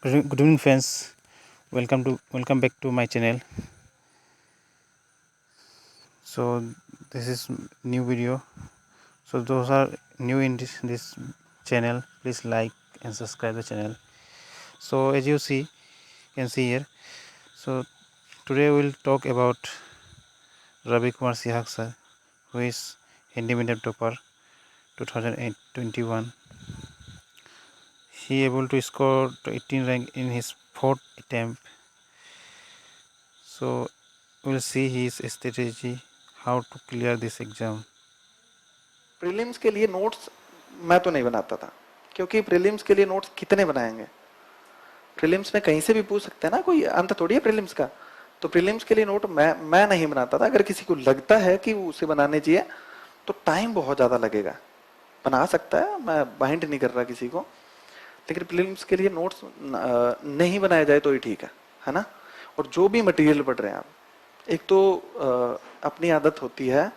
Good evening friends, welcome back to my channel. So this is new video. So those are new in this channel, please like and subscribe the channel. So as you can see here, so today we will talk about Ravi Kumar Sihag sir, who is Hindi medium topper 2021. He able to score 18 rank in his fourth attempt. So we'll see his strategy how to clear this exam. Prelims के लिए notes मैं तो नहीं बनाता था, क्योंकि prelims के लिए नोट्स कितने बनाएंगे। प्रीलिम्स में कहीं से भी पूछ सकते हैं ना, कोई अंत थोड़ी है प्रीलिम्स का। तो प्रीलिम्स के लिए नोट मैं नहीं बनाता था। अगर किसी को लगता है कि उसे बनाने चाहिए तो टाइम बहुत ज़्यादा लगेगा, बना सकता है, मैं बाइंड नहीं कर रहा किसी को, लेकिन प्रीलिम्स के लिए नोट्स नहीं बनाया जाए तो ही ठीक है ना। और जो भी मटेरियल पढ़ रहे हैं आप, एक तो अपनी आदत होती है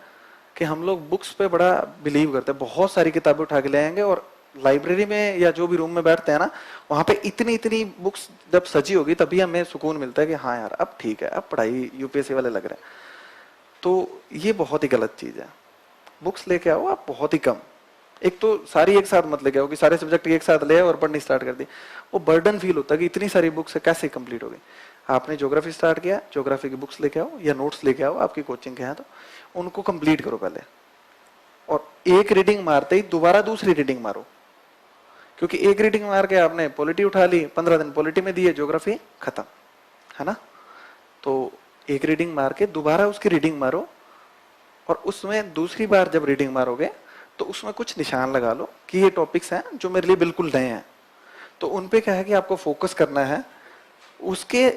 कि हम लोग बुक्स पे बड़ा बिलीव करते हैं, बहुत सारी किताबें उठा के ले आएंगे और लाइब्रेरी में या जो भी रूम में बैठते हैं ना, वहां पे इतनी इतनी बुक्स जब सजी होगी तभी हमें सुकून मिलता है कि हाँ यार अब ठीक है, अब पढ़ाई यूपीएससी वाले लग रहे हैं। तो ये बहुत ही गलत चीज है। बुक्स लेके आओ आप बहुत ही कम, एक तो सारी एक साथ मत लेके आओ कि सारे सब्जेक्ट एक साथ ले और पढ़नी स्टार्ट कर दी। वो बर्डन फील होता है कि इतनी सारी बुक्स कैसे कंप्लीट हो गई। आपने ज्योग्राफी स्टार्ट किया, ज्योग्राफी की बुक्स लेके आओ या नोट्स लेके आओ, आपकी कोचिंग के हैं तो उनको कंप्लीट करो पहले, और एक रीडिंग मारते ही दोबारा दूसरी रीडिंग मारो। क्योंकि एक रीडिंग मार के आपने पॉलिटी उठा ली, 15 दिन पॉलिटी में दिए, ज्योग्राफी खत्म, है ना। तो एक रीडिंग मार के दोबारा उसकी रीडिंग मारो, और उसमें दूसरी बार जब रीडिंग मारोगे तो उसमें कुछ निशान लगा लो कि ये टॉपिक्स हैं जो मेरे लिए बिल्कुल नए हैं। तो उन पे क्या है कि आपको फोकस करना है। उसके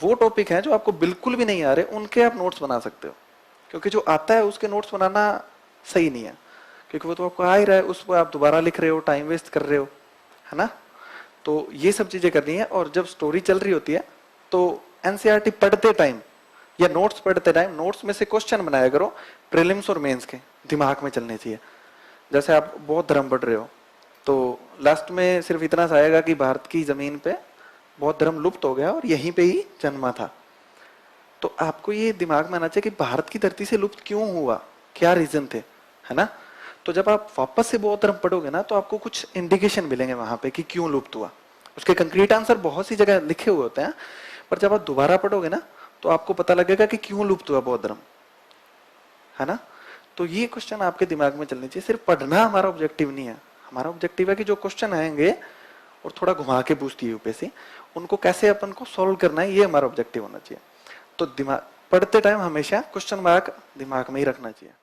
वो टॉपिक हैं जो आपको बिल्कुल भी नहीं आ रहे, उनके आप नोट्स बना सकते हो, क्योंकि जो आता है उसके नोट्स बनाना सही नहीं है, क्योंकि वो तो आपको आ ही रहा है, उस पर आप दोबारा लिख रहे हो, टाइम वेस्ट कर रहे हो, है ना। तो ये सब चीजें करनी है। और जब स्टोरी चल रही होती है तो एनसीईआरटी पढ़ते टाइम या नोट्स पढ़ते टाइम नोट्स में से क्वेश्चन बनाया करो, प्रीलिम्स और मेंस के दिमाग में चलने चाहिए। जैसे आप बौद्ध धर्म पढ़ रहे हो तो लास्ट में सिर्फ इतना सा आएगा कि भारत की जमीन पे बौद्ध धर्म लुप्त हो गया और यहीं पे ही जन्मा था। तो आपको ये दिमाग में आना चाहिए कि भारत की धरती से लुप्त क्यों हुआ, क्या रीजन थे, है ना। तो जब आप वापस से बौद्ध धर्म पढ़ोगे ना तो आपको कुछ इंडिकेशन मिलेंगे वहां पे कि क्यों लुप्त हुआ। उसके कंक्रीट आंसर बहुत सी जगह लिखे हुए होते हैं, पर जब आप दोबारा पढ़ोगे ना तो आपको पता लगेगा कि क्यों लुप्त हुआ बौद्ध धर्म, है ना। तो ये क्वेश्चन आपके दिमाग में चलने चाहिए। सिर्फ पढ़ना हमारा ऑब्जेक्टिव नहीं है, हमारा ऑब्जेक्टिव है कि जो क्वेश्चन आएंगे और थोड़ा घुमा के पूछती है यूपीएससी, उनको कैसे अपन को सॉल्व करना है, ये हमारा ऑब्जेक्टिव होना चाहिए। तो दिमाग पढ़ते टाइम हमेशा क्वेश्चन मार्क दिमाग में ही रखना चाहिए।